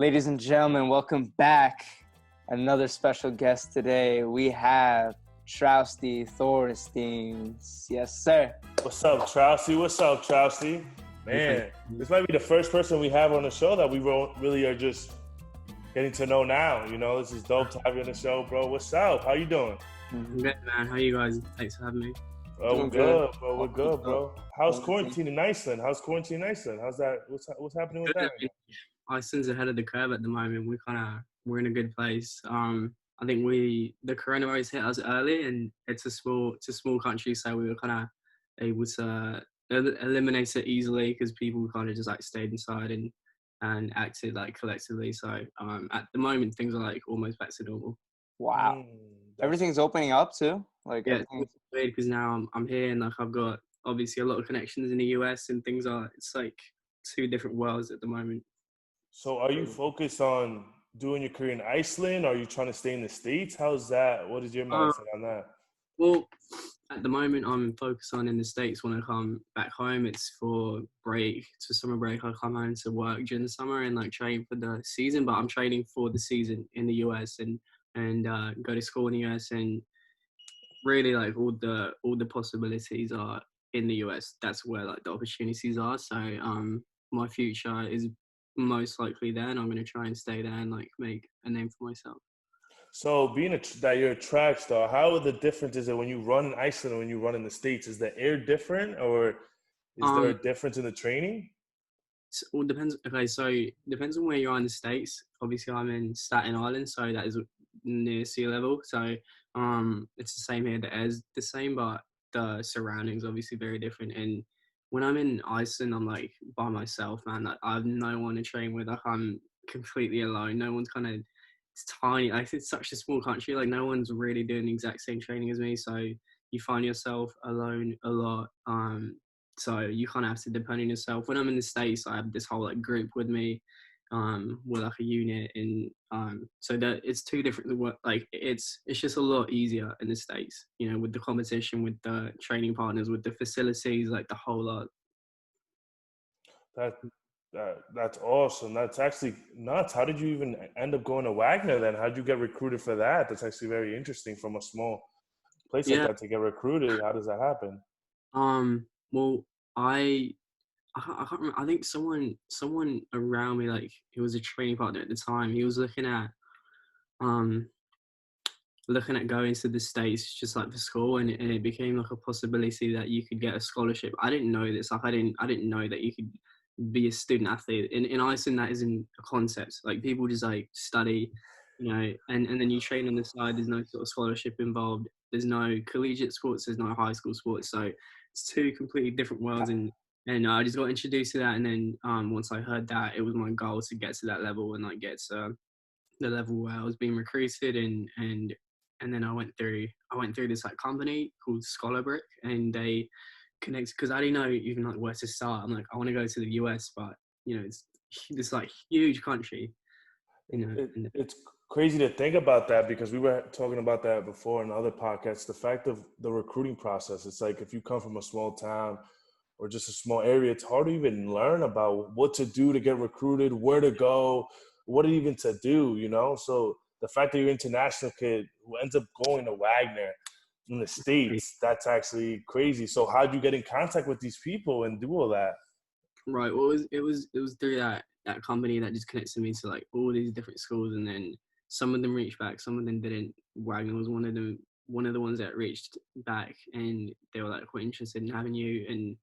Ladies and gentlemen, welcome back. Another special guest today. We have Trausti Thorsteins. Yes, sir. What's up, Trausti? What's up, Trausti? Man, this might be the first person we have on the show that we really are just getting to know now. You know, this is dope to have you on the show, bro. What's up? How you doing? I'm good, man. How you guys? Thanks for having me. Oh, we're good, bro. We're good, bro. How's quarantine in Iceland? How's that? What's happening with that? Iceland's ahead of the curve at the moment. We're in a good place. I think the coronavirus hit us early, and it's a small country, so we were kind of able to eliminate it easily because people kind of just like stayed inside and acted like collectively. So at the moment, things are like almost back to normal. Wow. Everything's opening up too. Like yeah, it's weird because now I'm here and like I've got obviously a lot of connections in the US and it's like two different worlds at the moment. So are you focused on doing your career in Iceland, or are you trying to stay in the States? How's that? What is your mindset on that? Well, at the moment, I'm focused on in the States. When I come back home, it's for summer break. I come home to work during the summer and like train for the season, but I'm training for the season in the US and go to school in the US, and really like all the possibilities are in the US. That's where like the opportunities are. So my future is most likely there, and I'm going to try and stay there and like make a name for myself. So being that you're a track star, how are the differences when you run in Iceland and when you run in the States? Is the air different, or is there a difference in the training? It all depends. Okay, so depends on where you are in the States. Obviously, I'm in Staten Island, so that is near sea level. So it's the same here. The air's the same, but the surroundings obviously very different. And when I'm in Iceland, I'm like by myself, man. Like I have no one to train with. Like I'm completely alone. No one's it's tiny. Like it's such a small country. Like no one's really doing the exact same training as me. So you find yourself alone a lot. So you kind of have to depend on yourself. When I'm in the States, I have this whole like group with me, with like a unit, and so that it's two different. Like it's just a lot easier in the States, you know, with the competition, with the training partners, with the facilities, like the whole lot. That's awesome. That's actually nuts. How did you even end up going to Wagner then? How did you get recruited for that? That's actually very interesting from a small place like that to get recruited. How does that happen? Well, I can't remember. I think someone around me, like he was a training partner at the time. He was looking at going to the States just like for school, and it became like a possibility that you could get a scholarship. I didn't know this. Like I didn't know that you could be a student athlete in Iceland. That isn't a concept. Like people just like study, you know, and then you train on the side. There's no sort of scholarship involved. There's no collegiate sports. There's no high school sports. So it's two completely different worlds. And I just got introduced to that. And then once I heard that, it was my goal to get to that level and like get to the level where I was being recruited. And then I went through this like company called Scholarbrick, and they connected because I didn't know even like where to start. I'm like, I want to go to the US, but you know, it's this like huge country. You know, it's crazy to think about that, because we were talking about that before in other podcasts. The fact of the recruiting process, it's like if you come from a small town or just a small area, it's hard to even learn about what to do to get recruited, where to go, what even to do, you know? So the fact that you're an international kid who ends up going to Wagner in the States, that's actually crazy. So how'd you get in contact with these people and do all that? Right. Well, it was through that company that just connected me to like all these different schools, and then some of them reached back, some of them didn't. Wagner was one of the ones that reached back, and they were like, we're interested in having you. And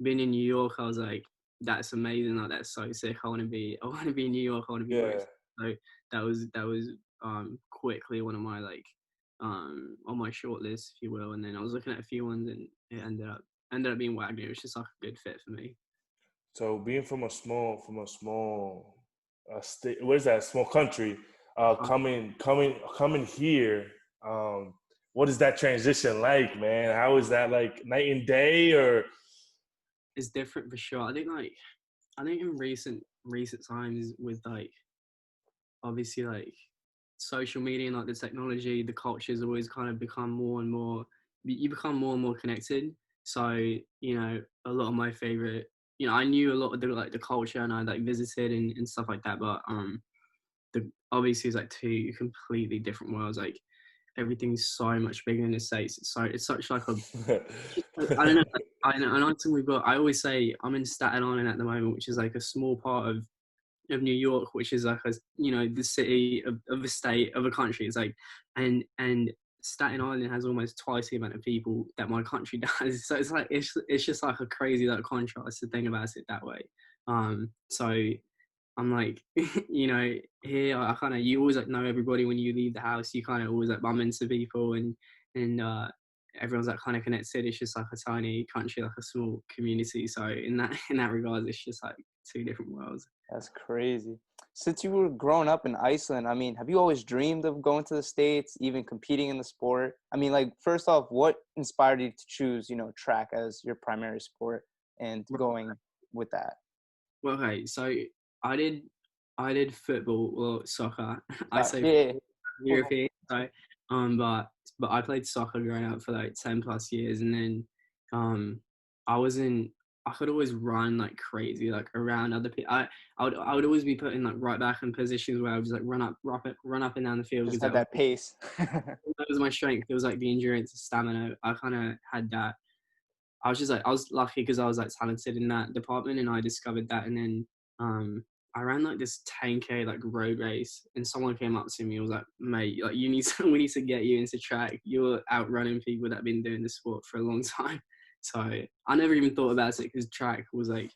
being in New York, I was like, that's amazing. Like that's so sick. I want to be in New York. I want to be great. So that was quickly one of my like on my short list, if you will. And then I was looking at a few ones, and it ended up being Wagner. It was just like a good fit for me. So being from a small state, what is that? Small country, coming here. What is that transition like, man? How is that, like night and day, or? It's different for sure. I think in recent times with like obviously like social media and like the technology, the culture's always kind of become more and more. You become more and more connected. So you know, a lot of my favorite I knew a lot of the culture, and I like visited and stuff like that, but obviously it's like two completely different worlds. Like everything's so much bigger in the States. It's such like a I don't know. Like, I think we've got. I always say I'm in Staten Island at the moment, which is like a small part of New York, which is like the city of a state of a country. It's like and Staten Island has almost twice the amount of people that my country does. So it's like it's just like a crazy like contrast to think about it that way. So I'm like, here I kind of you always like know everybody when you leave the house. You kind of always like bump into people and everyone's like kind of connected. It's just like a tiny country, like a small community. So in that regard, it's just like two different worlds. That's crazy. Since you were growing up in Iceland, I mean, have you always dreamed of going to the States, even competing in the sport? I mean, like, first off, what inspired you to choose, track as your primary sport and going with that? Well, okay, so I did football or soccer. I say Yeah. European. So, but I played soccer growing up for like 10 plus years, and then I was in. I could always run like crazy, like around other people. I would always be put in like right back in positions where I would just like run up and down the field Just because had that pace. that was my strength. It was like the endurance, the stamina. I kind of had that. I was lucky because I was like talented in that department, and I discovered that. And then I ran like this 10K like road race, and someone came up to me and was like, "Mate, like we need to get you into track. You're outrunning people that have been doing this sport for a long time." So I never even thought about it because track was like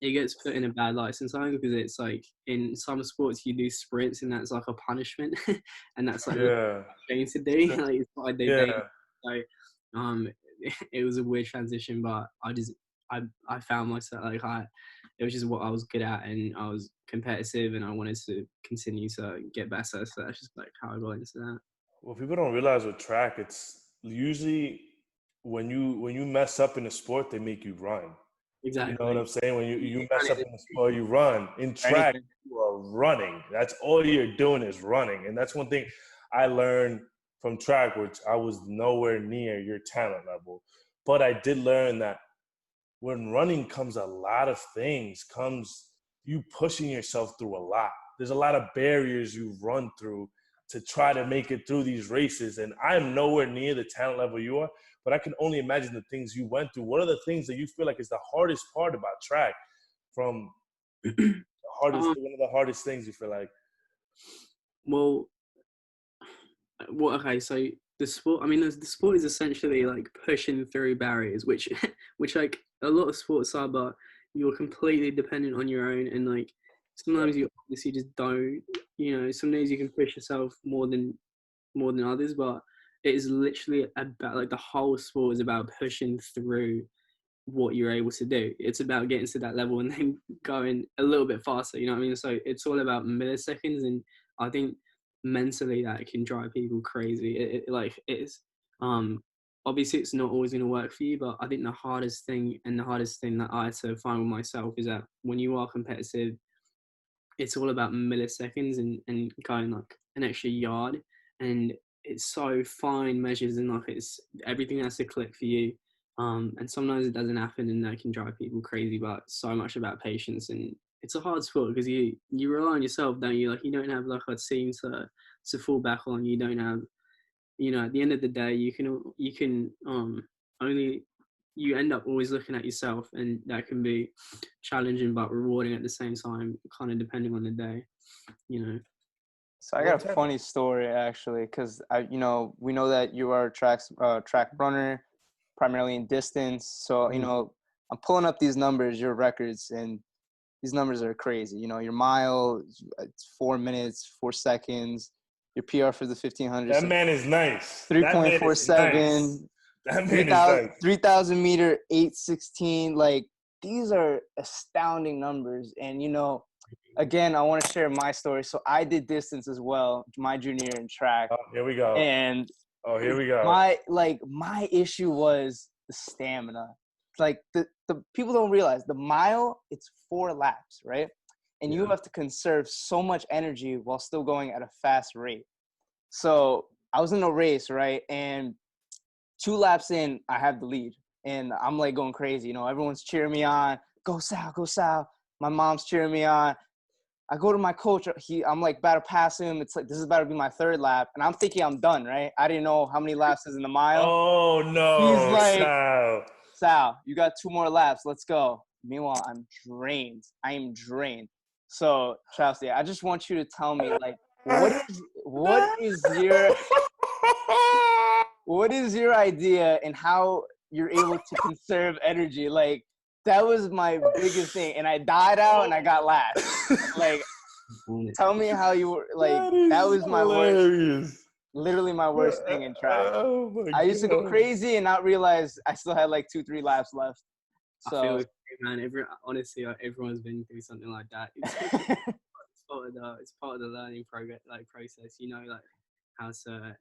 it gets put in a bad light sometimes because it's like in some sports you do sprints and that's like a punishment, and that's like Yeah. thing to do. Like it's what I do daily. Yeah. So it was a weird transition, but I found myself like it was just what I was good at, and I was competitive, and I wanted to continue to get better. So that's just like how I got into that. Well, people don't realize with track, it's usually when you mess up in a sport, they make you run. You know what Exactly. I'm saying? When You you run mess up it. in the sport, you run. In Or track, anything. you are running. That's all you're doing is running. And that's one thing I learned from track, which I was nowhere near your talent level. But I did learn that when running comes a lot of things, comes you pushing yourself through a lot. There's a lot of barriers you run through to try to make it through these races. And I'm nowhere near the talent level you are, but I can only imagine the things you went through. What are the things that you feel like is the hardest part about track? From one of the hardest things you feel like? Well, okay, so the sport. I mean, the sport is essentially like pushing through barriers, which which like a lot of sports are, but you're completely dependent on your own, and like sometimes you obviously just don't. Some days you can push yourself more than others, but it is literally about like the whole sport is about pushing through what you're able to do. It's about getting to that level and then going a little bit faster. You know what I mean? So it's all about milliseconds, and I think mentally that can drive people crazy. Like it's obviously it's not always going to work for you, but I think the hardest thing that I had to find with myself is that when you are competitive, it's all about milliseconds and going like an extra yard, and it's so fine measures and like it's everything has to click for you. And sometimes it doesn't happen, and that can drive people crazy. But so much about patience, and it's a hard sport because you rely on yourself, don't you? Like you don't have like a team to fall back on. You don't have, at the end of the day, you can only you end up always looking at yourself, and that can be challenging but rewarding at the same time, kind of depending on the day. So I got a funny story actually, because we know that you are a track runner, primarily in distance. So I'm pulling up these numbers, your records, and these numbers are crazy. Your mile, it's 4 minutes, 4 seconds. Your PR for the 1500. That man is nice. 3.47. That man is nice. 3,000 meter, 8:16. Like these are astounding numbers, and again, I want to share my story. So I did distance as well, my junior year in track. Oh, here we go. And here we go. My issue was the stamina. Like the people don't realize the mile, it's 4 laps, right? And you have to conserve so much energy while still going at a fast rate. So I was in a race, right? And 2 laps in, I have the lead. And I'm like going crazy. Everyone's cheering me on. go Sal, go Sal. My mom's cheering me on. I go to my coach. I'm like about to pass him. It's like, this is about to be my third lap. And I'm thinking I'm done, right? I didn't know how many laps is in the mile. Oh, no. He's like, Sal. Sal, you got 2 more laps. Let's go. Meanwhile, I'm drained. I am drained. So, Trausti, I just want you to tell me, like, what is your idea and how you're able to conserve energy? Like, that was my biggest thing. And I died out and I got last. Like, tell me how you were, like, that was my worst, literally my worst thing in track. I used to go crazy and not realize I still had like 2-3 laps left. So, I feel like, man, honestly, everyone's been through something like that. It's part of the learning process. You know, like how to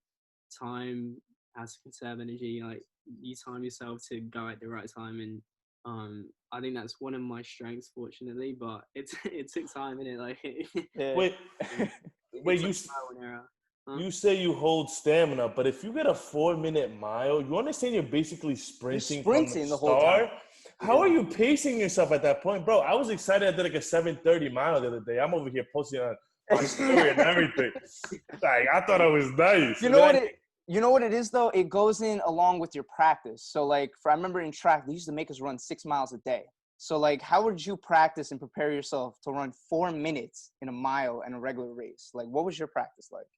conserve energy. Like you time yourself to go at the right time, and I think that's one of my strengths, fortunately. But it took time, innit? Like wait, you say you hold stamina, but if you get a 4-minute mile, you understand you're basically sprinting from the whole time. How are you pacing yourself at that point? Bro, I was excited. I did like a 7:30 mile the other day. I'm over here posting on my story and everything. Like, I thought I was nice. You know what it is, though? It goes in along with your practice. So, like, I remember in track, they used to make us run 6 miles a day. So, like, how would you practice and prepare yourself to run 4 minutes in a mile in a regular race? Like, what was your practice like?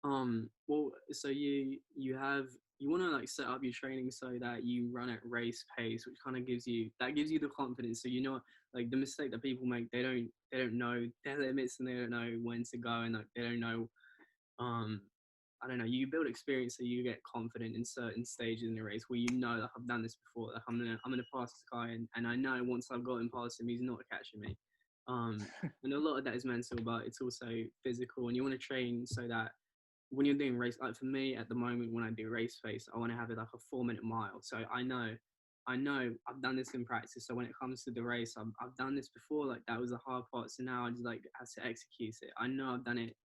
Well, so you want to like set up your training so that you run at race pace, which kind of gives you the confidence. So you know, like the mistake that people make, they don't know their limits and they don't know when to go, and like they don't know, I don't know. You build experience so you get confident in certain stages in the race where you know that I've done this before. Like I'm gonna pass this guy, and I know once I've gotten past him, he's not catching me. And a lot of that is mental, but it's also physical, and you want to train so that when you're doing race, like for me at the moment, when I do race pace, I want to have it like a 4-minute mile. So I know I've done this in practice. So when it comes to the race, I've done this before. Like that was the hard part. So now I just like have to execute it. I know I've done it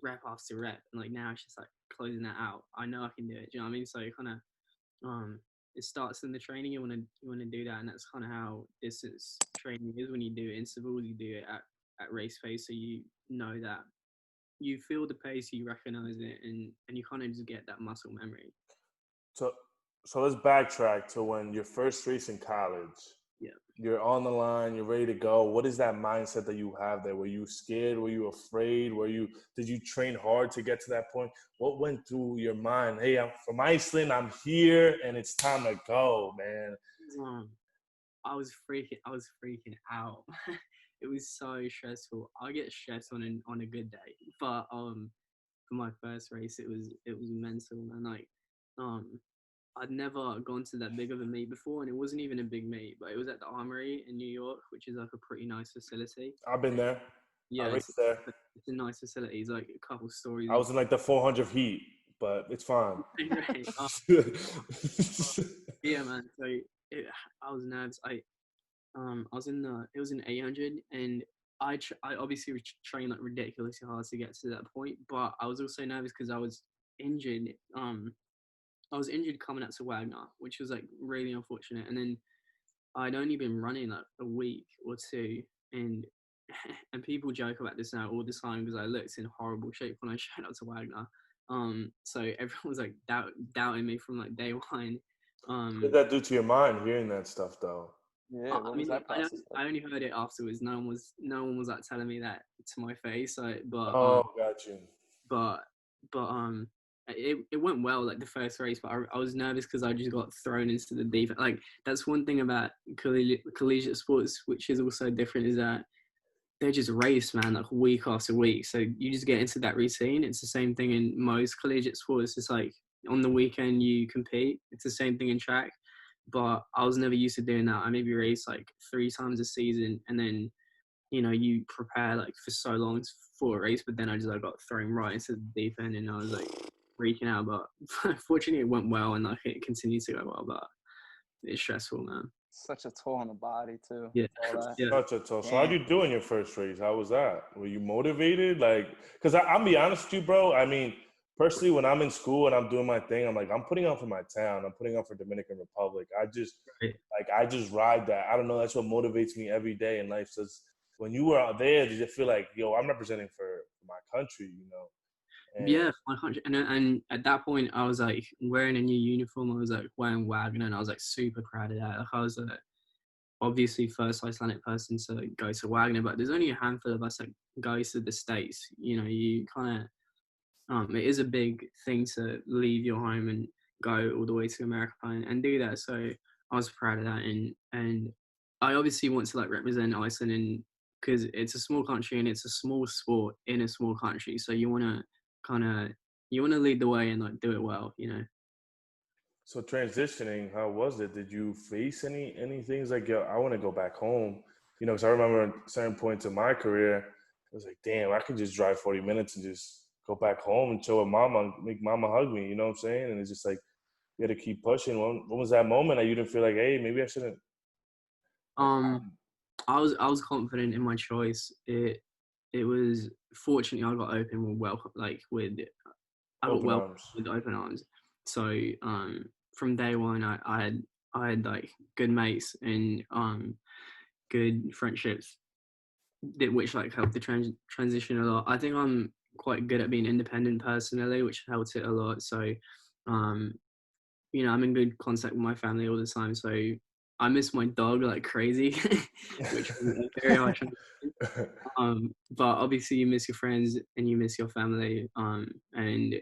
rep after rep, and like now it's just like closing that out. I know I can do it. Do you know what I mean? So it kind of it starts in the training. You want to do that, and that's kind of how distance training is. When you do intervals, you do it at race pace, so you know that. You feel the pace, you recognize it, and you kind of just get that muscle memory. So let's backtrack to when your first race in college. Yeah. You're on the line, you're ready to go. What is that mindset that you have there? Were you scared? Were you afraid? Did you train hard to get to that point? What went through your mind? Hey, I'm from Iceland, I'm here, and it's time to go, man. I was freaking out. It was so stressful. I get stressed on a good day, but for my first race, it was mental, and like I'd never gone to that big of a meet before, and it wasn't even a big meet, but it was at the Armory in New York, which is like a pretty nice facility. I've been there. Yeah, I raced there. It's a nice facility. It's like a couple stories. I was in like the 400 heat, but it's fine. Yeah, man. So I was nervous. It was in 800, and I obviously trained like ridiculously hard to get to that point, but I was also nervous because I was injured. I was injured coming out to Wagner, which was like really unfortunate. And then I'd only been running like a week or two, and people joke about this now all the time because I looked in horrible shape when I showed up to Wagner. So everyone was like doubting me from like day one. What did that do to your mind hearing that stuff though? Yeah, what was that process like? I only heard it afterwards. No one was like telling me that to my face. Got you. But it went well like the first race, but I was nervous because I just got thrown into the deep. Like that's one thing about collegiate sports, which is also different, is that they just race, man, like week after week. So you just get into that routine. It's the same thing in most collegiate sports. It's like on the weekend you compete. It's the same thing in track. But I was never used to doing that. I maybe race like 3 times a season, and then, you know, you prepare like for so long for a race, but then I just got thrown right into the deep end, and I was like freaking out. But fortunately, it went well, and like it continued to go well. But it's stressful, man. Such a toll on the body too. Yeah. Such a toll. So how'd you do in your first race? How was that? Were you motivated? Like, because I'll be honest with you, bro. I mean, personally, when I'm in school and I'm doing my thing, I'm like, I'm putting on for my town. I'm putting on for Dominican Republic. Right. I just ride that. I don't know. That's what motivates me every day in life. So when you were out there, did you feel like, yo, I'm representing for my country, you know? And Yeah, my country, and at that point, I was like wearing a new uniform. I was like wearing Wagner, and I was like super proud of that. Like I was obviously first Icelandic person to go to Wagner, but there's only a handful of us that go to the States. You know, you kind of it is a big thing to leave your home and go all the way to America and do that. So I was proud of that, and I obviously want to like represent Iceland, and because it's a small country and it's a small sport in a small country, so you want to kind of lead the way and like do it well, you know. so transitioning, how was it? Did you face any things like, yo, I want to go back home? You know, because I remember at certain points in my career, I was like, damn, I could just drive 40 minutes and just go back home and chill with mama, and make mama hug me. You know what I'm saying? And it's just like you had to keep pushing. When was that moment that you didn't feel like, hey, maybe I shouldn't? Like, Um, I was confident in my choice. It was fortunately I got open with I got open well arms. with open arms. So from day one, I had like good mates and good friendships which like helped the transition a lot. I think I'm quite good at being independent personally, which helped it a lot. So um, you know, I'm in good contact with my family all the time. So I miss my dog like crazy, which was a very hard transition. But obviously you miss your friends and you miss your family, um, and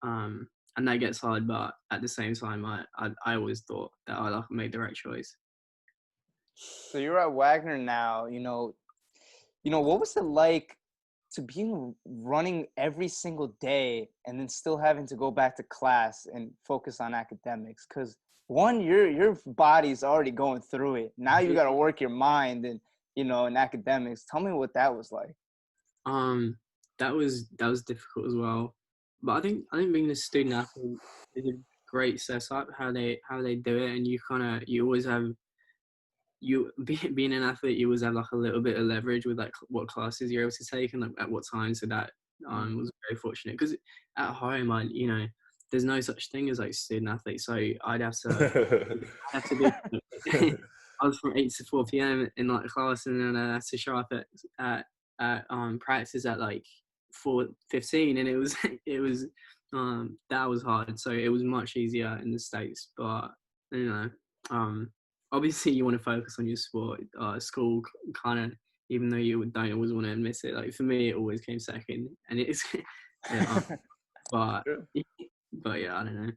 that gets hard. But at the same time, I always thought that I like made the right choice. So you're at Wagner now. What was it like to be running every single day and then still having to go back to class and focus on academics? Because one, your body's already going through it. Now you got to work your mind and in academics. Tell me what that was like. Um, that was difficult as well. But I think being a student athlete is a great setup how they do it, and you always have being an athlete, you always have like a little bit of leverage with like what classes you're able to take and like at what time. So that was very fortunate because at home, there's no such thing as like student athlete. So I'd have to do. I was from 8 to 4 p.m. in like class, and then I had to show up at practice at like 4:15, and it was that was hard. So it was much easier in the States, but you know, obviously you want to focus on your sport. School kind of, even though you don't always want to admit it, like for me, it always came second, and it's yeah, but but yeah, I don't know.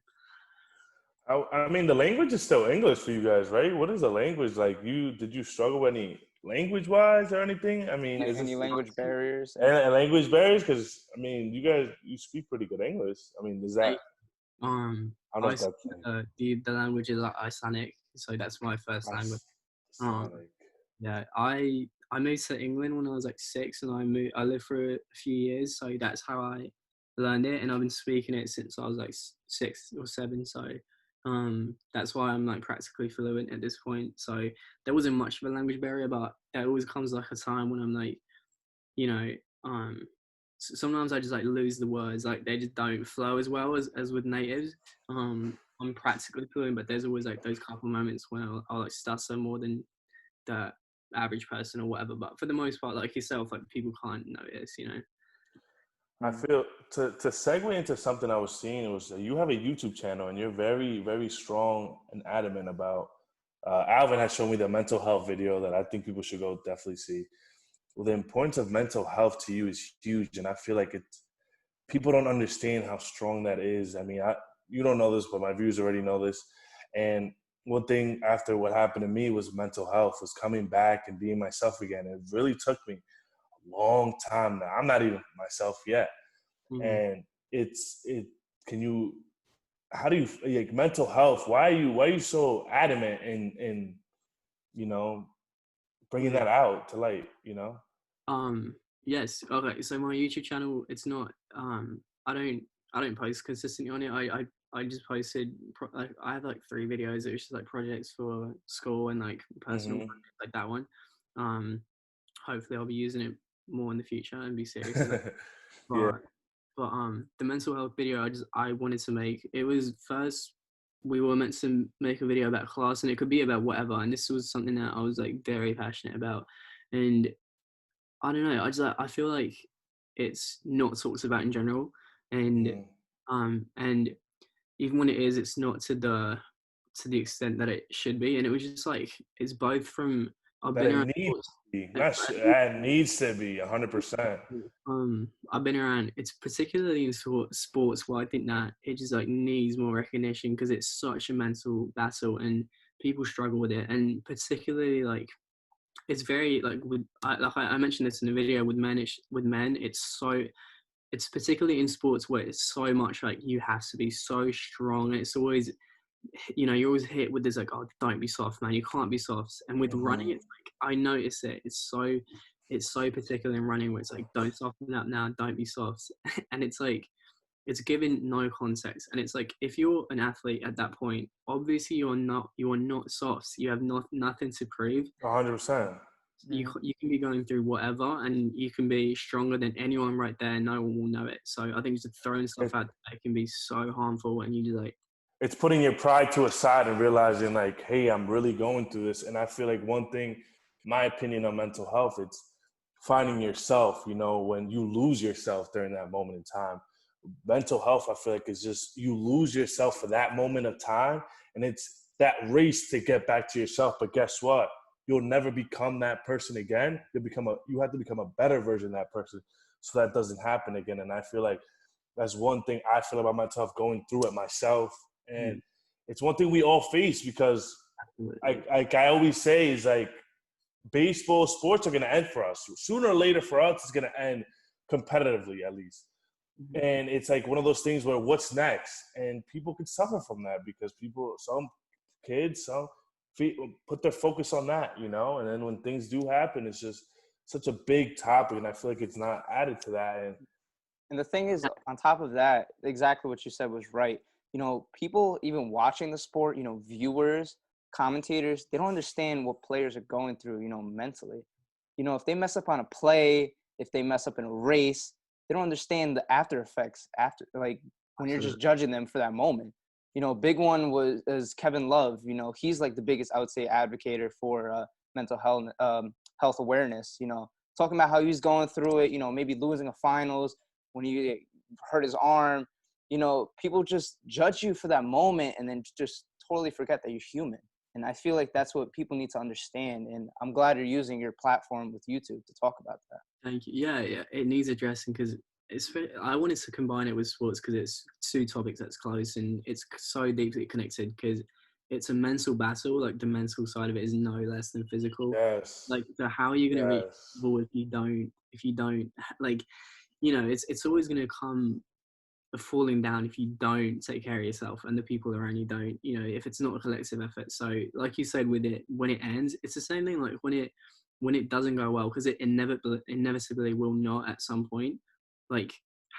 I mean, the language is still English for you guys, right? What is the language like? Did you struggle with any language wise or anything? I mean, is Any this language barriers? and language barriers? Because I mean, you speak pretty good English. I mean, is that I don't know if that's like The language is like Icelandic, so that's my first language. Um, Icelandic. yeah, I moved to England when I was like 6, and I lived for a few years, so that's how I learned it, and I've been speaking it since I was like 6 or 7. So that's why I'm like practically fluent at this point. So there wasn't much of a language barrier, but there always comes like a time when I'm like, you know, sometimes I just like lose the words, like they just don't flow as well as with natives. I'm practically fluent, but there's always like those couple moments when I'll like stutter more than the average person or whatever. But for the most part, like yourself, like people can't notice, you know. I feel to segue into something I was seeing, it was you have a YouTube channel and you're very, very strong and adamant about. Alvin has shown me the mental health video that I think people should go definitely see. Well, the importance of mental health to you is huge, and I feel like people don't understand how strong that is. I mean, you don't know this, but my viewers already know this. And one thing after what happened to me was mental health, was coming back and being myself again. It really took me long time now. I'm not even myself yet. Mm-hmm. And can you, how do you, like mental health, why are you so adamant in, bringing that out to light, Yes. Okay. So my YouTube channel, it's not. I don't post consistently on it. I just posted. Like, I have like 3 videos. It was just like projects for school and like personal Mm-hmm. projects, like that one. Hopefully I'll be using it more in the future and be serious about it. Yeah. But But the mental health video I wanted to make, it was first we were meant to make a video about class, and it could be about whatever. And this was something that I was like very passionate about, and I don't know. I feel like it's not talked about in general, and Mm. and even when it is, it's not to the extent that it should be. And it was just like it's both from I've That been it around needs sports. to be. That needs to be 100%. I've been around. It's particularly in sports where I think that it just like needs more recognition because it's such a mental battle and people struggle with it. And particularly like it's very like I mentioned this in the video with men. With men, it's particularly in sports where it's so much like you have to be so strong. And it's always you're always hit with this like, oh, don't be soft, man. You can't be soft. And with running, Hmm. it's like I notice it. It's so particular in running where it's like, don't soften up now, don't be soft. And it's like it's given no context. And it's like if you're an athlete at that point, obviously you are not soft. You have nothing to prove. 100%. You can be going through whatever, and you can be stronger than anyone right there. And no one will know it. So I think just throwing stuff out there can be so harmful, and you just like. It's putting your pride to a side and realizing like, hey, I'm really going through this. And I feel like one thing, my opinion on mental health, it's finding yourself, when you lose yourself during that moment in time. Mental health, I feel like, is just you lose yourself for that moment of time. And it's that race to get back to yourself. But guess what? You'll never become that person again. You have to become a better version of that person so that doesn't happen again. And I feel like that's one thing I feel about myself going through it myself. And it's one thing we all face because like I always say is like baseball, sports are going to end for us. Sooner or later for us, it's going to end competitively at least. And it's like one of those things where what's next? And people could suffer from that because some kids, put their focus on that, and then when things do happen, it's just such a big topic. And I feel like it's not added to that. And the thing is, on top of that, exactly what you said was right. People even watching the sport, viewers, commentators, they don't understand what players are going through, mentally. If they mess up on a play, if they mess up in a race, they don't understand the after effects after, like when you're just judging them for that moment. Big one is Kevin Love. He's like the biggest, I would say, advocator for mental health awareness. Talking about how he's going through it. Maybe losing a finals when he hurt his arm. People just judge you for that moment and then just totally forget that you're human. And I feel like that's what people need to understand. And I'm glad you're using your platform with YouTube to talk about that. Thank you. Yeah, it needs addressing because I wanted to combine it with sports because it's two topics that's close and it's so deeply connected because it's a mental battle. Like the mental side of it is no less than physical. Yes. Like, so how are you going to reach Yes. people if you don't like, it's always going to come falling down if you don't take care of yourself and the people around you don't, if it's not a collective effort. So like you said with it, when it ends, it's the same thing like when it doesn't go well, because it inevitably will not at some point. Like,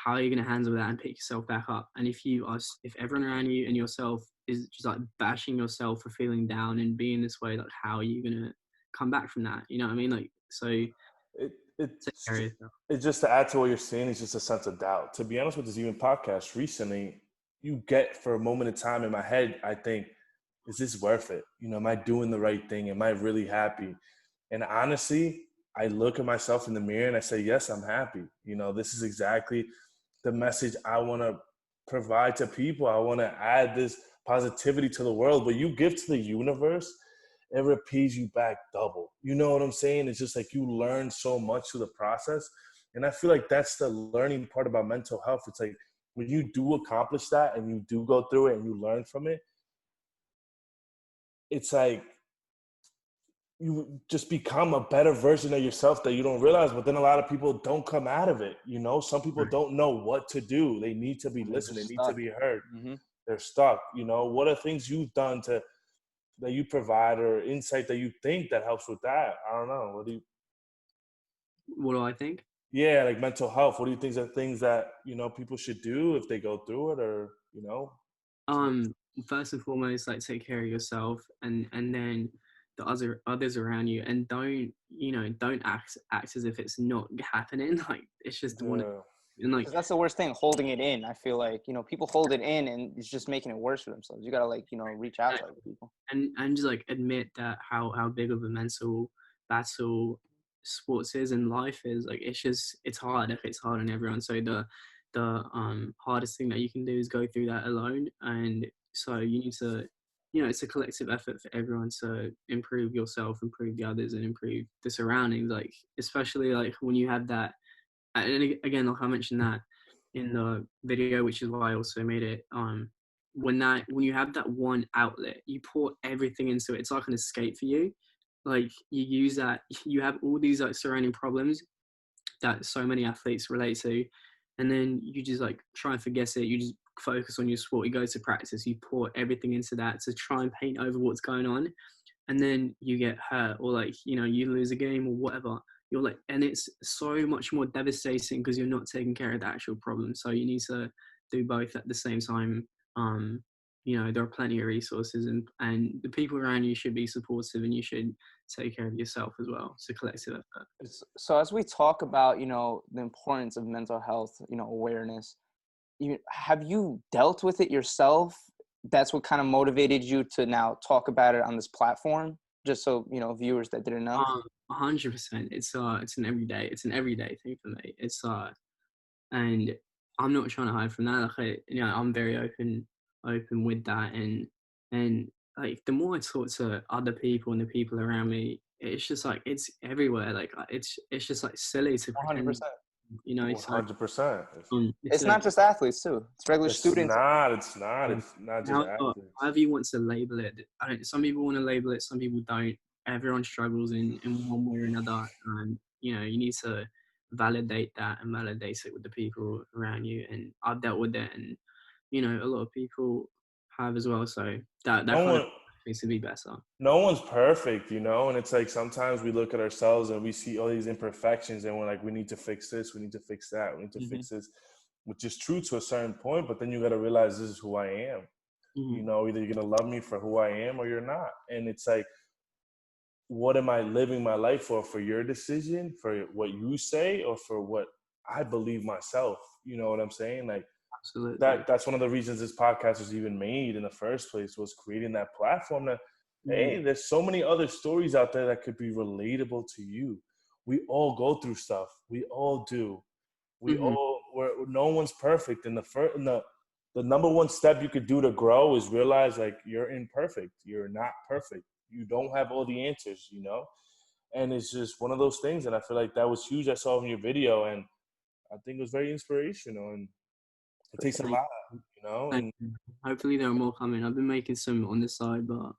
how are you going to handle that and pick yourself back up? And if everyone around you and yourself is just like bashing yourself for feeling down and being this way, like how are you going to come back from that? You know what I mean? Like, so take care of yourself. It's just to add to what you're saying, it's just a sense of doubt. To be honest with this even podcast recently, you get for a moment in time in my head, I think, is this worth it? Am I doing the right thing? Am I really happy? And honestly, I look at myself in the mirror and I say, yes, I'm happy. This is exactly the message I want to provide to people. I want to add this positivity to the world. But you give to the universe, it repays you back double. You know what I'm saying? It's just like you learn so much through the process. And I feel like that's the learning part about mental health. It's like when you do accomplish that and you do go through it and you learn from it, it's like you just become a better version of yourself that you don't realize. But then a lot of people don't come out of it. Some people don't know what to do. They need to be listened. They need to be heard. Mm-hmm. They're stuck. What are things you've done that you provide or insight that you think that helps with that? I don't know. What do I think? Yeah, like mental health. What do you think are things that, people should do if they go through it or, First and foremost, like take care of yourself and then the others around you, and don't act as if it's not happening. Like it's just one. Yeah. And like, because that's the worst thing, holding it in. I feel like, people hold it in and it's just making it worse for themselves. You gotta like, reach out to other people. and just like admit that how big of a mental battle sports is and life is. Like, it's hard. Like, it's hard on everyone. So the hardest thing that you can do is go through that alone. And so you need to, it's a collective effort for everyone to improve yourself, improve the others, and improve the surroundings. Like, especially like when you have that, and again, like I mentioned that in the video, which is why I also made it. When you have that one outlet, you pour everything into it. It's like an escape for you. Like, you use that. You have all these like surrounding problems that so many athletes relate to, and then you just like try and forget it. You just focus on your sport. You go to practice. You pour everything into that to try and paint over what's going on, and then you get hurt, or like, you lose a game or whatever. You're like, and it's so much more devastating because you're not taking care of the actual problem. So you need to do both at the same time. There are plenty of resources, and the people around you should be supportive, and you should take care of yourself as well. It's a collective effort. So as we talk about, the importance of mental health, awareness, have you dealt with it yourself? That's what kind of motivated you to now talk about it on this platform, just so, viewers that didn't know? 100%. It's an everyday thing for me. And I'm not trying to hide from that. Like, I'm very open with that, and like, the more I talk to other people and the people around me, it's just like, it's everywhere. Like, it's just like silly to pretend, 100%. So 100%. It's not just athletes too. It's regular students. It's not just athletes. However you want to label it. Some people want to label it, some people don't. Everyone struggles in one way or another, and you need to validate that and validate it with the people around you. And I've dealt with it, and a lot of people have as well. So that kind of needs to be better. No one's perfect, and it's like sometimes we look at ourselves and we see all these imperfections and we're like, we need to fix this, we need to fix that, we need to fix this, which is true to a certain point, but then you got to realize this is who I am. Either you're going to love me for who I am or you're not. And it's like, what am I living my life for your decision, for what you say, or for what I believe myself? You know what I'm saying? Like, absolutely. That's one of the reasons this podcast was even made in the first place, was creating that platform that, hey, there's so many other stories out there that could be relatable to you. We all go through stuff. We all do. No one's perfect. And the number one step you could do to grow is realize, like, you're imperfect. You're not perfect. You don't have all the answers, And it's just one of those things. And I feel like that was huge. I saw in your video, and I think it was very inspirational. And it takes a lot, and hopefully there are more coming. I've been making some on the side, but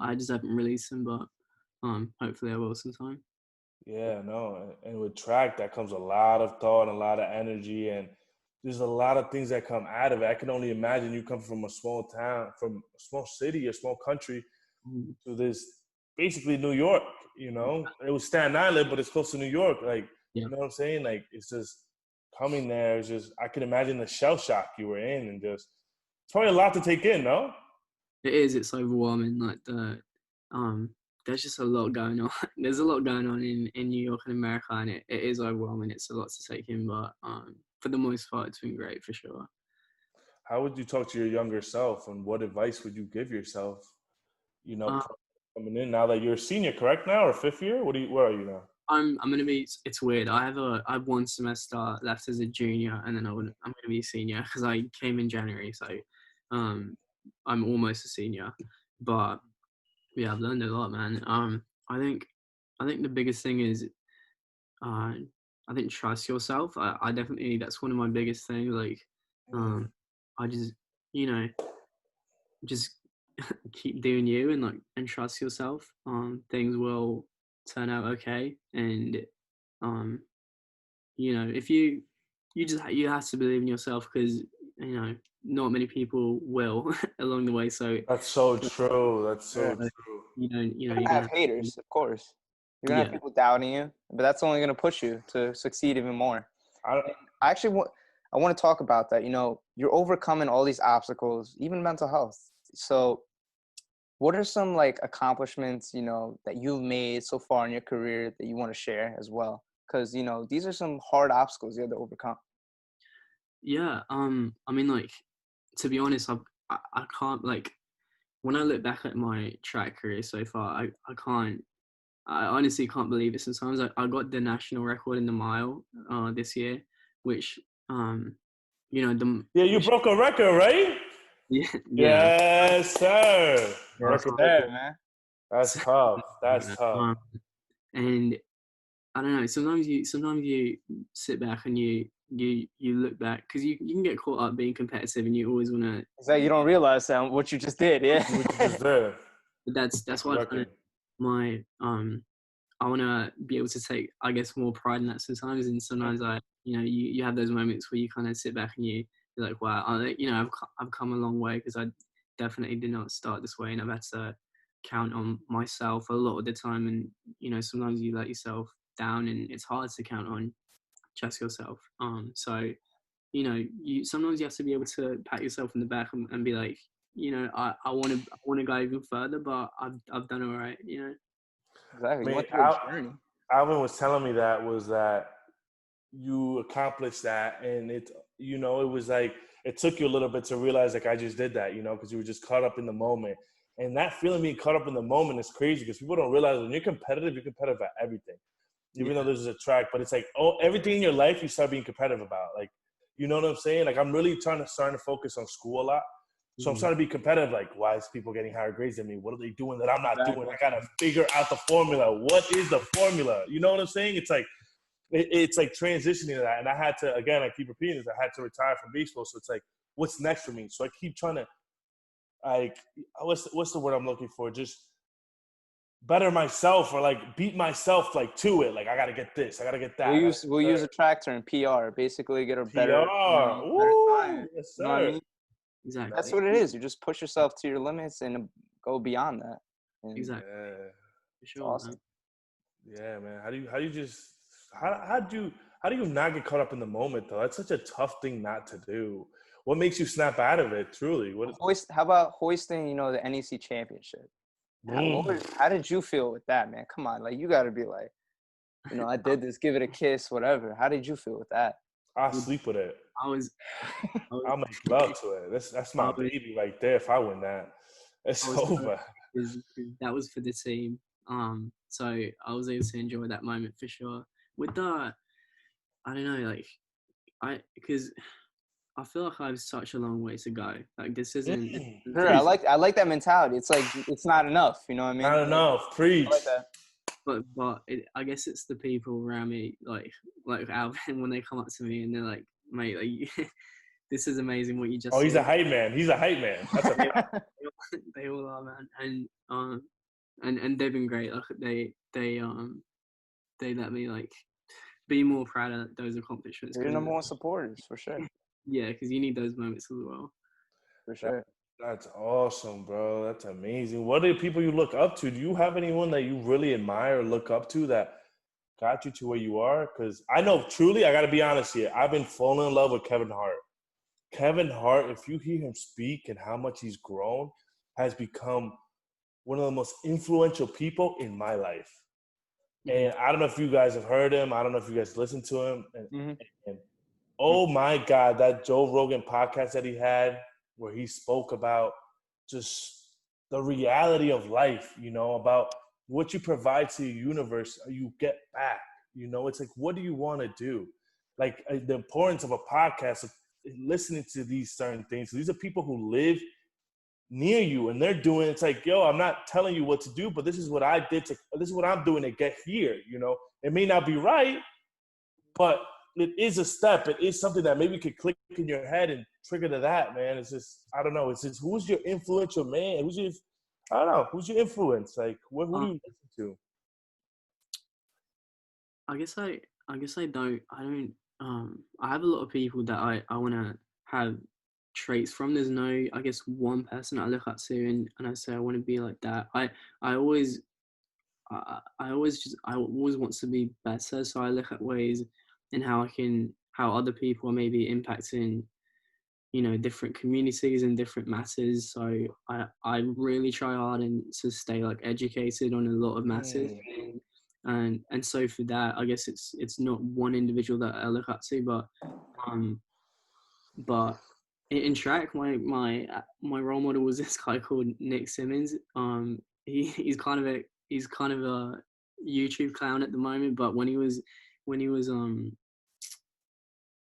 I just haven't released them, but hopefully I will sometime. Yeah, no. And with track, that comes a lot of thought and a lot of energy, and there's a lot of things that come out of it. I can only imagine you come from a small town, from a small city, a small country, to this basically New York, It was Staten Island, but it's close to New York. Like, you know what I'm saying? Like, it's just coming there. It's just, I can imagine the shell shock you were in, and just, it's probably a lot to take in, no? It is. It's overwhelming. Like, there's just a lot going on. There's a lot going on in New York and America, and it is overwhelming. It's a lot to take in, but for the most part, it's been great for sure. How would you talk to your younger self, and what advice would you give yourself, coming in now that you're a senior, correct now, or fifth year? Where are you now? I'm gonna be. It's weird. I have 1 semester left as a junior, and then I'm gonna be a senior because I came in January. So, I'm almost a senior, but yeah, I've learned a lot, man. I think the biggest thing is, I think trust yourself. I definitely, that's one of my biggest things. Like, I just just keep doing you, and trust yourself. Things will turn out okay, and if you have to believe in yourself, because not many people will along the way. So that's so true. That's so true. You're gonna have haters, of course. You're gonna have people doubting you, but that's only gonna push you to succeed even more. I want to talk about that. You're overcoming all these obstacles, even mental health. So what are some like accomplishments, that you've made so far in your career that you want to share as well? Because, these are some hard obstacles you have to overcome. Yeah. I mean, like, to be honest, I can't, like, when I look back at my track career so far, I can't. I honestly can't believe it. Sometimes I got the national record in the mile this year, which you know the Yeah, you which broke a record, right? yeah yeah Yes, sir. yeah. Look Broke a at that, record. man. That's tough. That's tough. And I don't know. Sometimes you sit back and you look back because you can get caught up being competitive and you always want to. It's like you don't realize that what you just did. Yeah. What you just did. That's why kind of Record. my I want to be able to take, I guess, more pride in that sometimes. And sometimes you have those moments where you kind of sit back and you're like, wow, I've come a long way because I definitely did not start this way. And I've had to count on myself a lot of the time. And, sometimes you let yourself down and it's hard to count on just yourself. So, sometimes you have to be able to pat yourself in the back and be like, I want to go even further, but I've done all right, Exactly. I You mean, went through a journey. Alvin was telling me that you accomplished that, and it was like it took you a little bit to realize like I just did that, because you were just caught up in the moment. And that feeling being caught up in the moment is crazy because people don't realize when you're competitive at everything. Even though this is a track, but it's like, everything in your life you start being competitive about. Like, you know what I'm saying? Like, I'm really starting to focus on school a lot. So I'm starting to be competitive. Like, why is people getting higher grades than me? What are they doing that I'm not doing? I got to figure out the formula. What is the formula? You know what I'm saying? It's like, it's like transitioning to that. And I had to, again, I keep repeating this, I had to retire from baseball. So it's like, what's next for me? So I keep trying to, like, what's the word I'm looking for? Just better myself or like beat myself like to it. Like I gotta get this, I gotta get that. We'll use a track term, PR. Basically, get a better, PR. better Ooh, time. yes, You know what I sir. mean? exactly. That's what it is. You just push yourself to your limits and go beyond that. And Exactly. Yeah, For it's sure, awesome. man. yeah, man. How do you not get caught up in the moment though? That's such a tough thing not to do. What makes you snap out of it? Truly, How about hoisting, the NEC championship? Mm. How did you feel with that, man? Come on, like you got to be like, I did this, give it a kiss, whatever. How did you feel with that? I sleep with it. I was, I was, I'll make love to it. That's I my was, baby right there. If I win that, I it's was over. because that was for the team. So I was able to enjoy that moment for sure. With the, I don't know, like because I feel like I have such a long way to go. Like this isn't. Sure, I like that mentality. It's like it's not enough. You know what I mean? Not enough. Preach. I like that. But I guess it's the people around me, like Alvin, when they come up to me and they're like, "Mate, like, this is amazing what you just Oh, he's saw." a hype man. He's a hype man. That's a fact. They all are, man, and they've been great. Like they let me like be more proud of those accomplishments. You're your Because number one supporters for sure. yeah, because you need those moments as well. For sure. That's awesome, bro. That's amazing. What are the people you look up to? Do you have anyone that you really admire or look up to that got you to where you are? Because I know truly, I got to be honest here. I've been falling in love with Kevin Hart. Kevin Hart, if you hear him speak and how much he's grown, has become one of the most influential people in my life. And I don't know if you guys have heard him. I don't know if you guys listen to him. And oh my God, that Joe Rogan podcast that he had where he spoke about just the reality of life, about what you provide to the universe, you get back. It's like, what do you want to do? Like the importance of a podcast, of listening to these certain things. These are people who live near you and they're doing, it's like, yo, I'm not telling you what to do, but this is what I did this is what I'm doing to get here. It may not be right, but it is a step. It is something that maybe could click in your head and trigger to that, man. It's just, I don't know. It's just, who's your influential man? I don't know. Who's your influence? Like, who do you listen to? I guess I don't. I have a lot of people that I want to have traits from. There's no, I guess, one person I look up to and I say I want to be like that. I always I always want to be better. So I look at ways and how other people are maybe impacting, different communities and different matters. So I really try hard and to stay like educated on a lot of matters. And so for that, I guess it's not one individual that I look up to, but But in track, my role model was this guy called Nick Simmons. He's kind of a YouTube clown at the moment, but when he was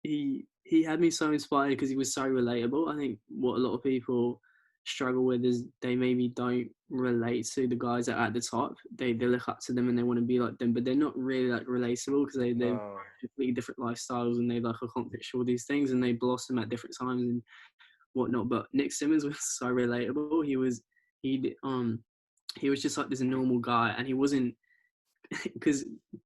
he had me so inspired because he was so relatable. I think what a lot of people struggle with is they maybe don't relate to the guys that are at the top. They look up to them and they want to be like them, but they're not really like relatable because they're completely different lifestyles and they like accomplish all these things and they blossom at different times and whatnot. But Nick Simmons was so relatable. He was just like this normal guy, and he wasn't, because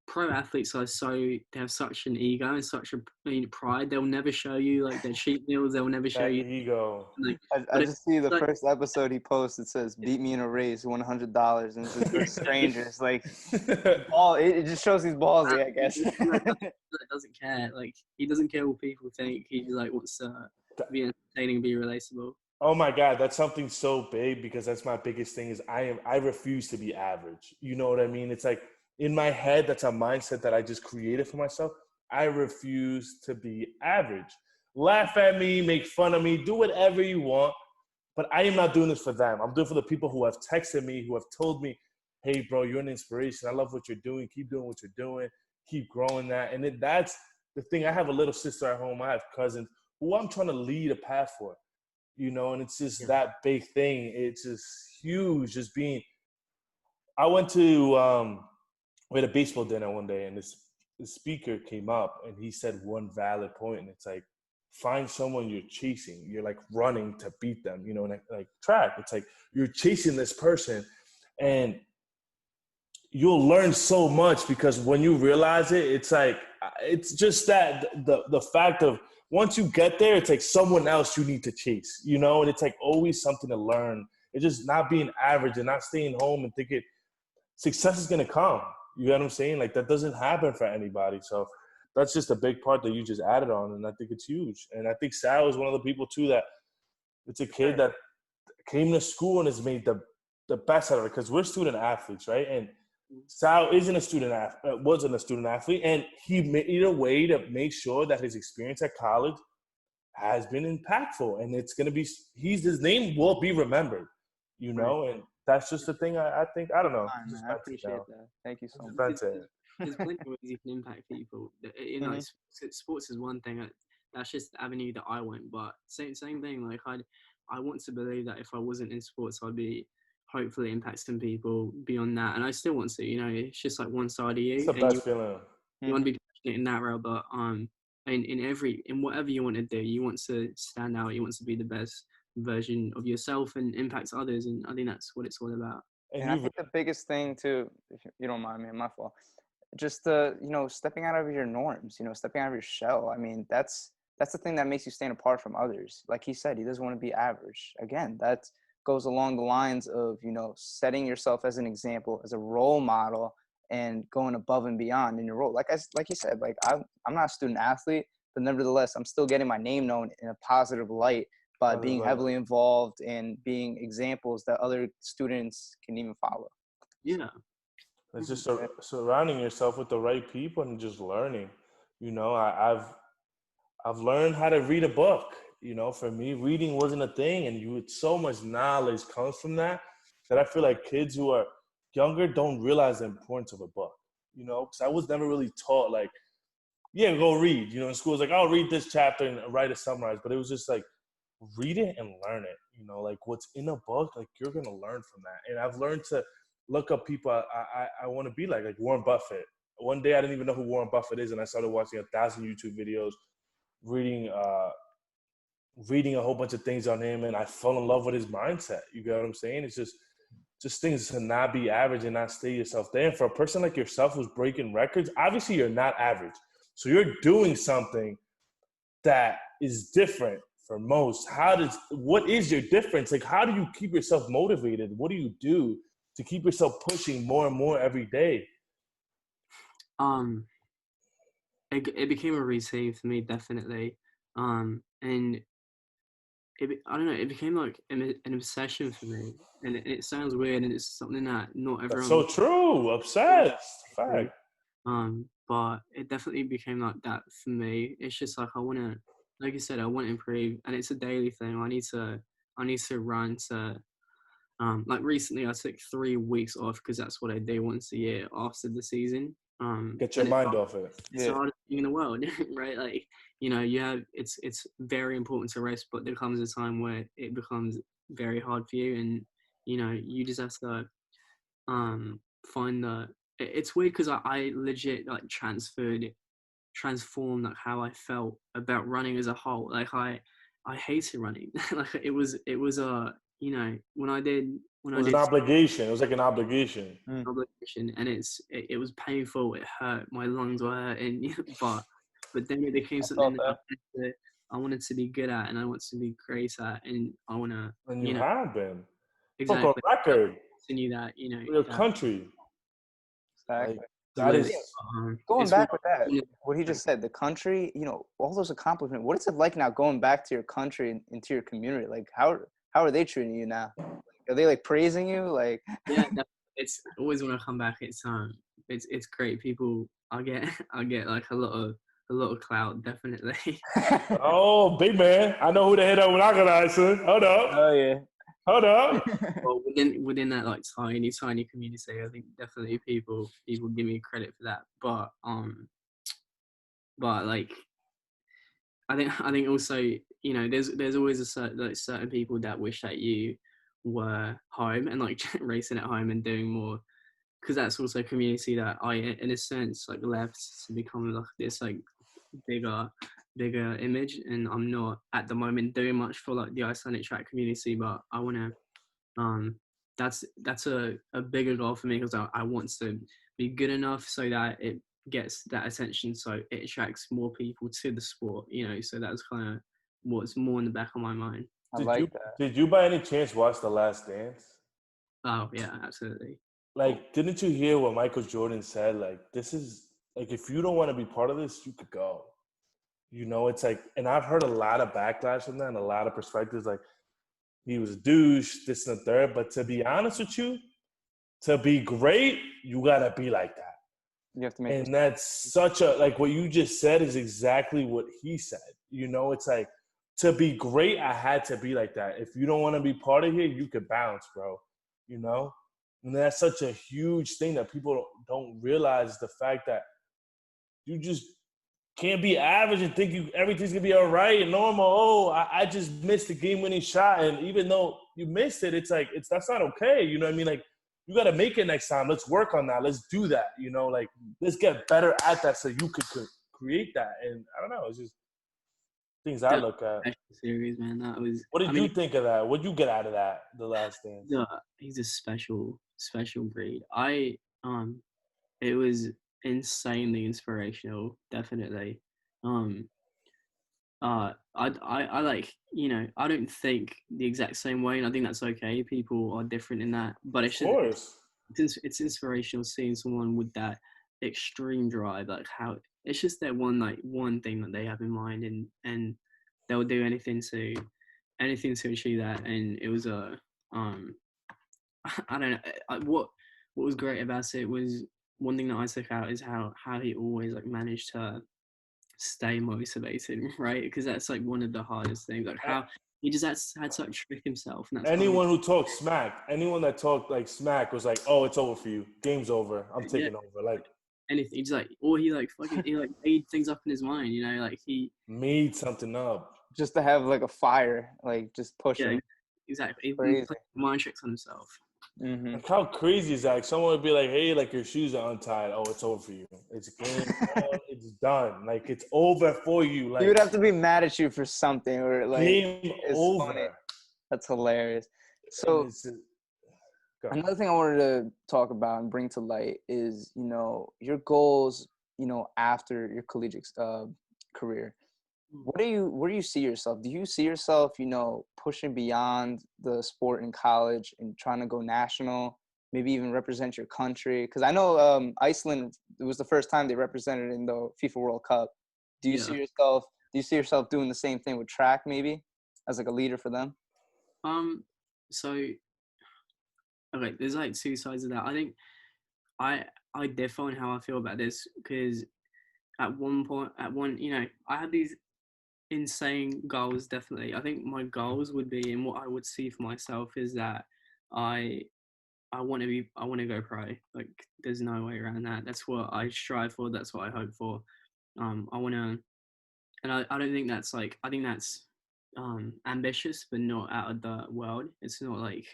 pro athletes are they have such an ego and such a pride. They'll never show you like their cheat meals. They'll never show you ego. like, I just see the first episode he posted. It says, "Beat me in a race, $100," and it's just for strangers. Like, it just shows he's ballsy, I guess. Doesn't care. Like, he doesn't care what people think. He just like wants to be entertaining and be relatable. Oh my God, that's something so big, because that's my biggest thing is I refuse to be average. You know what I mean? It's like in my head, that's a mindset that I just created for myself. I refuse to be average. Laugh at me, make fun of me, do whatever you want, but I am not doing this for them. I'm doing it for the people who have texted me, who have told me, hey, bro, you're an inspiration. I love what you're doing. Keep doing what you're doing. Keep growing that. And that's the thing. I have a little sister at home. I have cousins who I'm trying to lead a path for. You know, and it's just that big thing. It's just huge. Just being, I went to, we had a baseball dinner one day, and this speaker came up and he said one valid point, and it's like, find someone you're chasing. You're like running to beat them, you know, like track. It's like you're chasing this person, and you'll learn so much, because when you realize it, it's like, it's just that the fact of, once you get there, it's like someone else you need to chase, you know? And it's like always something to learn. It's just not being average and not staying home and thinking success is going to come. You know what I'm saying? Like, that doesn't happen for anybody. So that's just a big part that you just added on. And I think it's huge. And I think Sal is one of the people too, that it's a kid that came to school and has made the best out of it, because we're student athletes, right? And Sal wasn't a student athlete, and he made a way to make sure that his experience at college has been impactful, and it's gonna be his name will be remembered, you know, and that's just the thing. I think I don't know. I appreciate that. Thank you so much. There's plenty of ways you can impact people. You know, sports is one thing. That's just the avenue that I went, but same thing. Like I want to believe that if I wasn't in sports, I'd be hopefully impact some people beyond that, and I still want to. You know, it's just like one side of you. It's the best feeling. You want to be passionate in that role, but in whatever you want to do, you want to stand out. You want to be the best version of yourself and impact others, and I think that's what it's all about. And I think the biggest thing too, if you don't mind me, my fault, just stepping out of your norms, stepping out of your shell. I mean, that's the thing that makes you stand apart from others. Like he said, he doesn't want to be average. Again, that goes along the lines of, setting yourself as an example, as a role model, and going above and beyond in your role. Like you said, like I'm not a student athlete, but nevertheless, I'm still getting my name known in a positive light by being heavily involved and being examples that other students can even follow. Yeah. It's just surrounding yourself with the right people and just learning. I've learned how to read a book. For me, reading wasn't a thing, and so much knowledge comes from that I feel like kids who are younger don't realize the importance of a book. Because I was never really taught like, yeah, go read. In school, it's like, I'll read this chapter and write a summarize, but it was just like, read it and learn it. Like what's in a book, like you're gonna learn from that. And I've learned to look up people I want to be like Warren Buffett. One day I didn't even know who Warren Buffett is, and I started watching 1,000 YouTube videos, reading a whole bunch of things on him, and I fell in love with his mindset. You get what I'm saying? It's just things to not be average and not stay yourself there. And for a person like yourself who's breaking records, obviously you're not average. So you're doing something that is different for most. What is your difference? Like, how do you keep yourself motivated? What do you do to keep yourself pushing more and more every day? It became a routine for me, definitely. And I don't know, it became like an obsession for me. And it sounds weird, and it's something that not everyone... That's so true. Obsessed. Fact. But it definitely became like that for me. It's just like I want to like you said, I want to improve, and it's a daily thing. I need to run to. Like recently, I took 3 weeks off because that's what I do once a year after the season. Get your And mind off it. it's the Yeah. hardest thing in the world, right? Like, you have it's very important to rest, but there comes a time where it becomes very hard for you, and you just have to find the. It's weird because I legit like transformed like how I felt about running as a whole. Like I hated running. Like it was when It was an obligation. It was like an obligation. Mm. obligation, and it was painful. It hurt. My lungs were hurting, but then it became I something felt that that. I wanted to be good at, and I want to be great at, and I want to And you have been. Broke a exactly record continue that for your that country. Like Exactly. the that limit. Yeah, is going It's one back with that, what he just said, the country, all those accomplishments. What is it like now going back to your country and into your community? Like how are they treating you now? Are they like praising you? Like yeah. It's always when I come back. It's great. People, I get like a lot of clout, definitely. oh big man. I know who the head up when I got answer. Hold up. oh yeah. Hold up. Well, within that like tiny community, I think definitely people give me credit for that. But like I think also there's always certain people that wish that you were home and like racing at home and doing more, because that's also a community that I in a sense like left to become like this like bigger image, and I'm not at the moment doing much for like the Icelandic track community, but I want to that's a bigger goal for me, because I want to be good enough so that it gets that attention, so it attracts more people to the sport, so that's kind of what's more in the back of my mind. I Did you like that. did you by any chance watch The Last Dance? Oh yeah, absolutely. Like, didn't you hear what Michael Jordan said? Like, this is like if you don't want to be part of this, you could go. It's like, and I've heard a lot of backlash from that and a lot of perspectives. Like, he was a douche, this and the third. But to be honest with you, to be great, you gotta be like that. You have to make And that's such a like what you just said is exactly what he said. It's like to be great, I had to be like that. If you don't want to be part of here, you could bounce, bro. You know? And that's such a huge thing that people don't realize, the fact that you just can't be average and think everything's gonna be all right and normal. Oh, I just missed the game-winning shot, and even though you missed it, it's like that's not okay. You know what I mean? Like, you got to make it next time. Let's work on that. Let's do that. Like, let's get better at that so you could create that. And I don't know. It's just things I That look at. series, man, that was. What I did mean, you think of that? What did you get out of that? The Last Dance. he's a special breed. It was insanely inspirational, definitely. Um, I like, I don't think the exact same way, and I think that's okay. People are different in that, but Of course. it's inspirational seeing someone with that extreme drive, like how it's just that one thing that they have in mind, and they'll do anything to achieve that. And it was um I don't know. What was great about it was, one thing that I took out is how he always like managed to stay motivated, right? Because that's like one of the hardest things. Like how he just had to like trick himself, and that's kind of Anyone who talked smack, anyone that talked like smack was like, "Oh, it's over for you. Game's over. I'm yeah. taking over." Like, Anything. He's like, or he like fucking he like made things up in his mind, like he made something up. just to have like a fire, like just push yeah him. exactly. He Crazy. played mind tricks on himself. Mm-hmm. Like, how crazy is that? Like, someone would be like, "Hey, like your shoes are untied. Oh, it's over for you. It's game on. It's done. Like, it's over for you. He Like, would have to be mad at you for something, or like game it's funny. over." That's hilarious. And So it's go. another thing I wanted to talk about and bring to light is, your goals, after your collegiate career. Where do you see yourself? Do you see yourself, pushing beyond the sport in college and trying to go national, maybe even represent your country? Because I know Iceland, it was the first time they represented in the FIFA World Cup. Do you Yeah. see yourself doing the same thing with track, maybe as like a leader for them? So okay, there's like two sides of that. I think I define how I feel about this, because at one point, I had these insane goals, definitely. I think my goals would be, and what I would see for myself is that I I want to go pro. Like, there's no way around that. That's what I strive for. That's what I hope for. I want to, and I don't think that's like, I think that's ambitious, but not out of the world. It's not like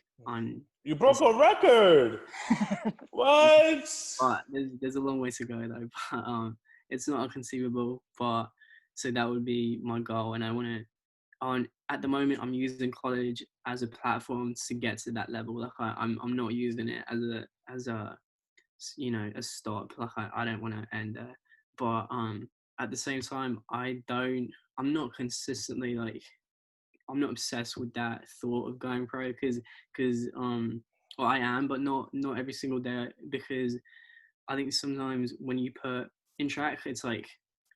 You broke a record. What? but there's a long way to go though. But it's not inconceivable. But so that would be my goal, and I want to. At the moment, I'm using college as a platform to get to that level. Like I'm not using it as a a stop. Like I don't want to end there. But at the same time, I'm not consistently like, I'm not obsessed with that thought of going pro because well, I am, but not every single day, because I think sometimes when you put in track, it's like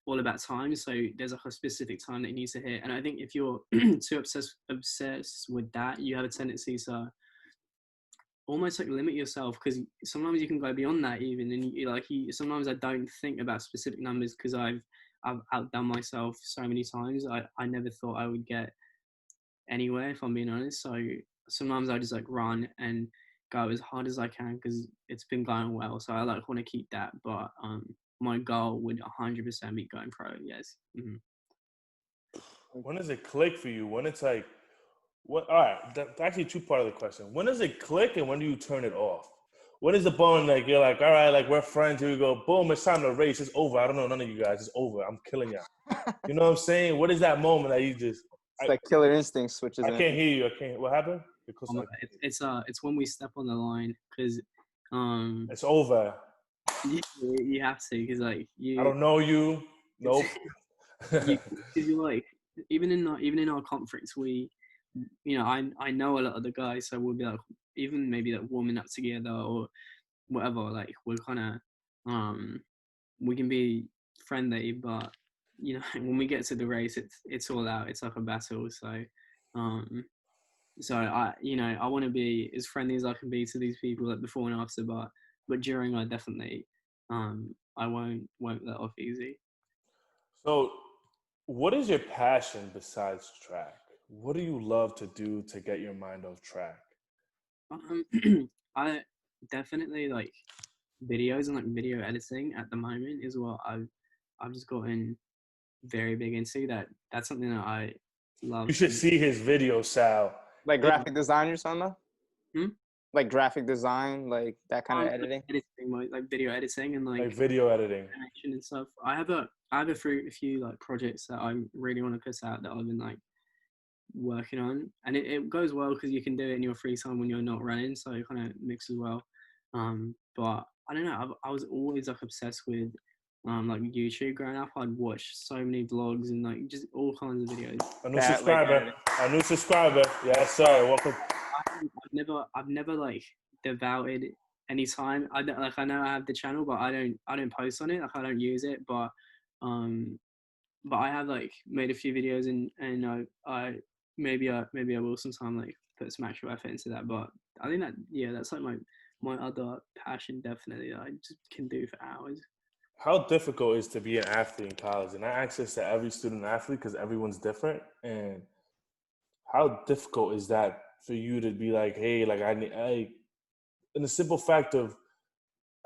all about time. So there's like a specific time that you need to hit, and I think if you're too obsessed with that, you have a tendency to almost like limit yourself, because sometimes you can go beyond that even, and sometimes I don't think about specific numbers because I've outdone myself so many times. I never thought I would get anywhere, if I'm being honest. So sometimes I just like run and go as hard as I can because it's been going well. So I like want to keep that, but my goal would 100% be going pro. Yes. Mm-hmm. When does it click for you? When it's like, what? All right, that's actually two part of the question. When does it click, and when do you turn it off? When is the bone like you're like, all right, like we're friends, here we go, boom, it's time to race, it's over. I don't know none of you guys, it's over. I'm killing y'all. You know what I'm saying? What is that moment that you just? It's like killer instinct switches. I can't hear you. I can't. What happened? It's when we step on the line, because it's over. You have to, because like I don't know you. Nope. Because you're like, even in our conference, we, I know a lot of the guys, so we'll be like, even maybe like warming up together or whatever. Like we're kind of we can be friendly, but when we get to the race, it's all out. It's like a battle. So I want to be as friendly as I can be to these people, like before and after, but during, I definitely I won't let off easy. So, what is your passion besides track? What do you love to do to get your mind off track? I definitely like videos and like video editing at the moment is what I've just gotten very big into. That's something that I love. You should see his video, Sal. Like graphic design or something? Hmm? Like graphic design, like that kind of editing? Like video editing and like video editing animation and stuff. I have a few like projects that I really want to put out that I've been like working on, and it goes well because you can do it in your free time when you're not running, so it kind of mixes well. But I don't know, I was always like obsessed with like YouTube growing up. I'd watch so many vlogs and like just all kinds of videos. A new subscriber. Yes, sir. Welcome. I've never like devoted any time. I know I have the channel, but I don't post on it. Like I don't use it, but I have like made a few videos, and I maybe I will sometime like put some actual effort into that. But I think that's like my other passion, definitely, that I just can do for hours. How difficult is to be an athlete in college? And I ask this to every student athlete because everyone's different. And how difficult is that for you to be like, hey, like in the simple fact of,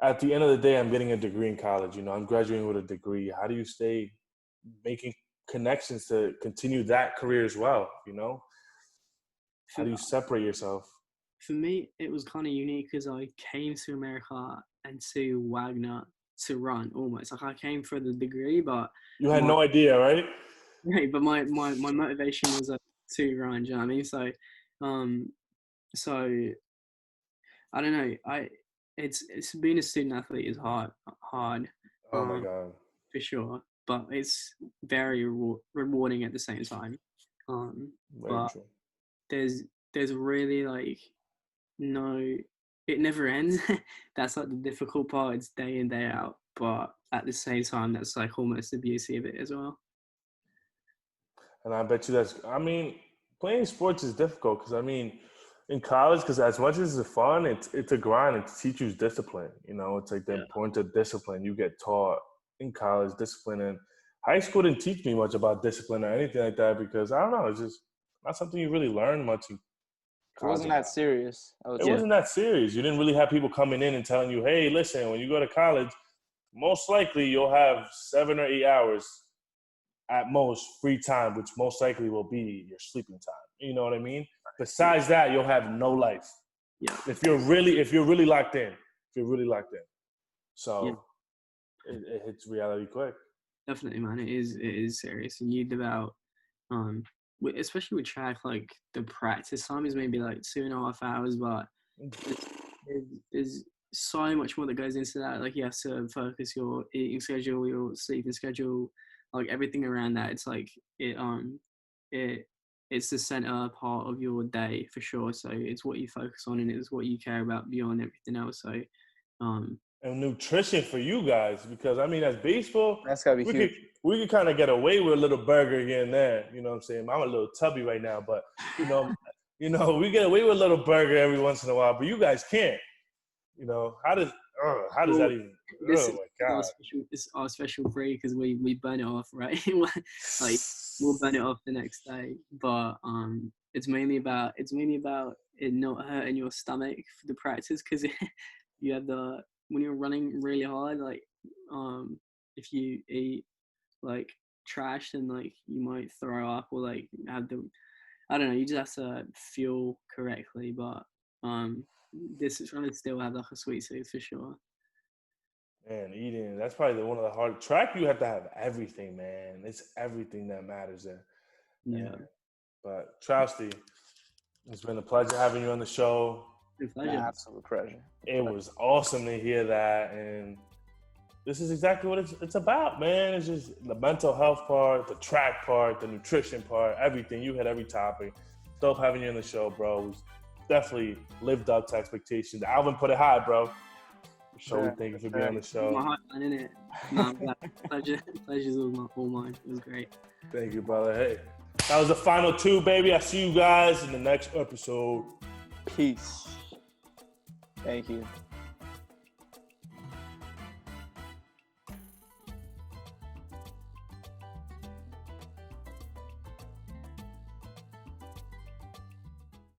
at the end of the day, I'm getting a degree in college. I'm graduating with a degree. How do you stay making connections to continue that career as well? How do you separate yourself? For me, it was kind of unique because I came to America and to Wagner to run almost. Like I came for the degree, but you had no idea, right? Right, but my motivation was to run. Do you know what I mean? So I don't know. It's being a student athlete is hard. Oh my God. For sure, but it's very rewarding at the same time. But true. there's really like it never ends. That's like the difficult part. It's day in, day out, but at the same time, that's like almost the beauty of it as well. And I bet you playing sports is difficult because in college, because as much as it's fun, it's a grind. It teaches discipline. It's like the importance of discipline. You get taught in college discipline, and high school didn't teach me much about discipline or anything like that because I don't know, it's just not something you really learn much in It wasn't that serious. It wasn't that serious. You didn't really have people coming in and telling you, hey, listen, when you go to college, most likely you'll have 7 or 8 hours at most free time, which most likely will be your sleeping time. You know what I mean? Besides that, you'll have no life. Yeah. If you're really locked in. So it hits reality quick. Definitely, man. It is serious. And you devout, especially with track, like the practice time is maybe like 2.5 hours, but there's so much more that goes into that. Like you have to focus your eating schedule, your sleeping schedule, like everything around that. It's like it's the center part of your day for sure. So it's what you focus on and it's what you care about beyond everything else. So and nutrition for you guys, because I mean, as baseball, that's gotta be huge. We could kind of get away with a little burger here and there. You know what I'm saying? I'm a little tubby right now, but you know, we get away with a little burger every once in a while. But you guys can't. You know, how does that even? Oh my God! It's our special break because we burn it off, right? Like we'll burn it off the next day. But it's mainly about it not hurting your stomach for the practice because you have when you're running really hard, like if you eat like trash, then like you might throw up or like have I don't know, you just have to fuel correctly. But this is trying to still have like a sweet tooth for sure. Man, eating, that's probably one of the hard track. You have to have everything, man. It's everything that matters there. Yeah. But Trausti, it's been a pleasure having you on the show. Absolute pleasure. It was awesome to hear that, and this is exactly what it's about, man. It's just the mental health part, the track part, the nutrition part, everything. You hit every topic. Dope having you on the show, bro. It was definitely lived up to expectations. Alvin put it high, bro. So thank you for being on the show. My heart, isn't it? No, pleasure's all mine. It was great. Thank you, brother. Hey, that was the final 2, baby. I see you guys in the next episode. Peace. Thank you.